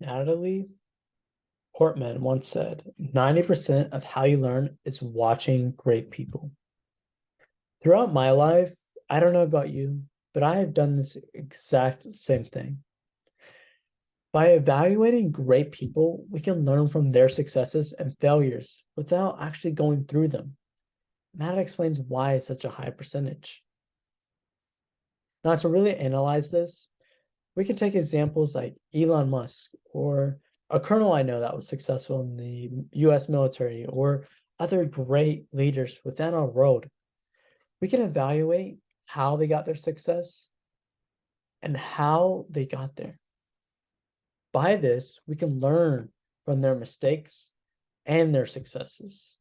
Natalie Portman once said, 90% of how you learn is watching great people. Throughout my life, I don't know about you, but I have done this exact same thing. By evaluating great people, we can learn from their successes and failures without actually going through them. And that explains why it's such a high percentage. Now, to really analyze this, we can take examples like Elon Musk or a colonel I know that was successful in the US military or other great leaders within our world. We can evaluate how they got their success and how they got there. By this, we can learn from their mistakes and their successes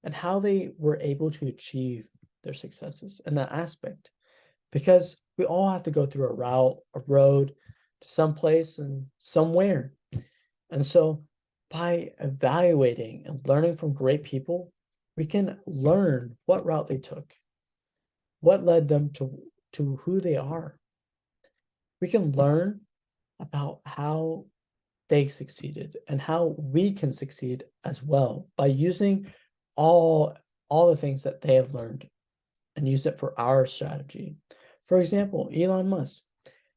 and how they were able to achieve their successes in that aspect. Because we all have to go through a route, a road to some place and somewhere. And so by evaluating and learning from great people, we can learn what route they took, what led them to who they are. We can learn about how they succeeded and how we can succeed as well by using all the things that they have learned and use it for our strategy. For example, Elon Musk,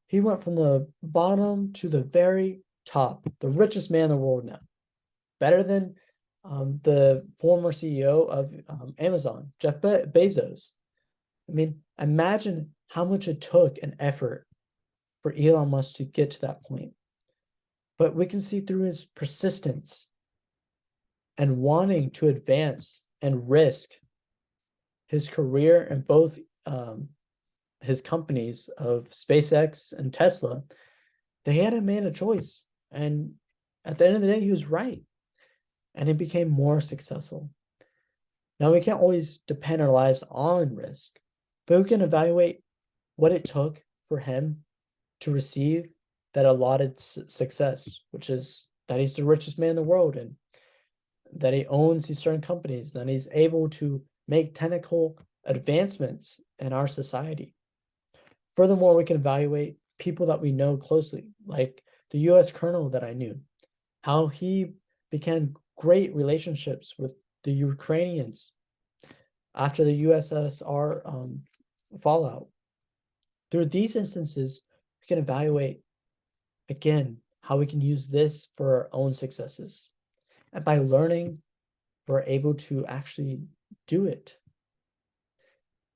he went from the bottom to the very top, the richest man in the world now, better than the former CEO of Amazon, Jeff Bezos. I mean, imagine how much it took an effort for Elon Musk to get to that point. But we can see through his persistence and wanting to advance and risk his career in both his companies of SpaceX and Tesla, they had to make a choice. And at the end of the day, he was right. And he became more successful. Now, we can't always depend our lives on risk, but we can evaluate what it took for him to receive that allotted success, which is that he's the richest man in the world and that he owns these certain companies, that he's able to make technical advancements in our society. Furthermore, we can evaluate people that we know closely, like the US colonel that I knew, how he began great relationships with the Ukrainians after the USSR fallout. Through these instances, we can evaluate, again, how we can use this for our own successes. And by learning, we're able to actually do it.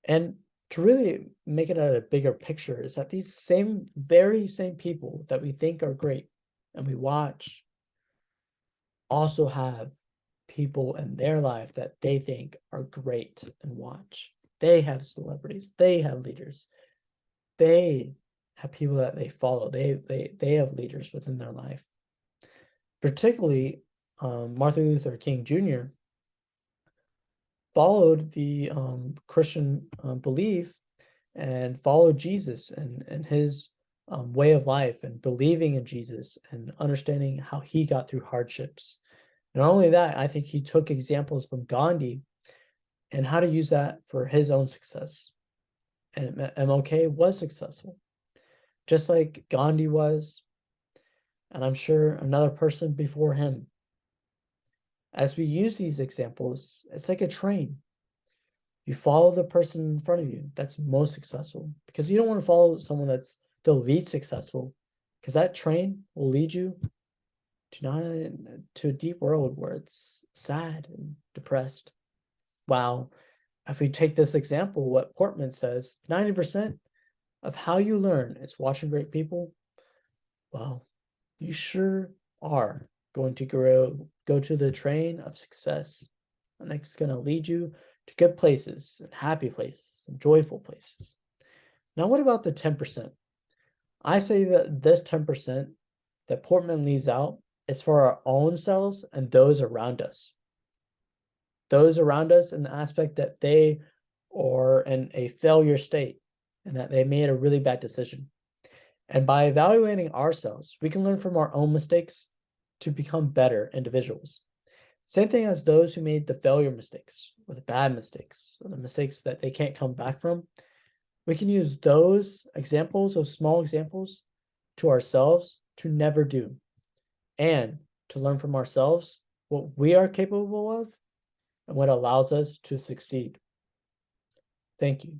And to really make it at a bigger picture is that these very same people that we think are great and we watch also have people in their life that they think are great and watch. They have celebrities, they have leaders, they have people that they follow, they have leaders within their life. Particularly Martin Luther King Jr. followed the Christian belief and followed Jesus and his way of life and believing in Jesus and understanding how he got through hardships. Not only that, I think he took examples from Gandhi and how to use that for his own success. And MLK was successful, just like Gandhi was, and I'm sure another person before him. As we use these examples, it's like a train. You follow the person in front of you that's most successful because you don't want to follow someone that's the least successful because that train will lead you to a deep world where it's sad and depressed. Wow. If we take this example, what Portman says, 90% of how you learn is watching great people. Well, you sure are going to go to the train of success. And it's going to lead you to good places and happy places and joyful places. Now, what about the 10%? I say that this 10% that Portman leaves out is for our own selves and those around us. Those around us in the aspect that they are in a failure state and that they made a really bad decision. And by evaluating ourselves, we can learn from our own mistakes to become better individuals. Same thing as those who made the failure mistakes or the bad mistakes or the mistakes that they can't come back from. We can use those examples, those small examples to ourselves to never do. and to learn from ourselves what we are capable of and what allows us to succeed. Thank you.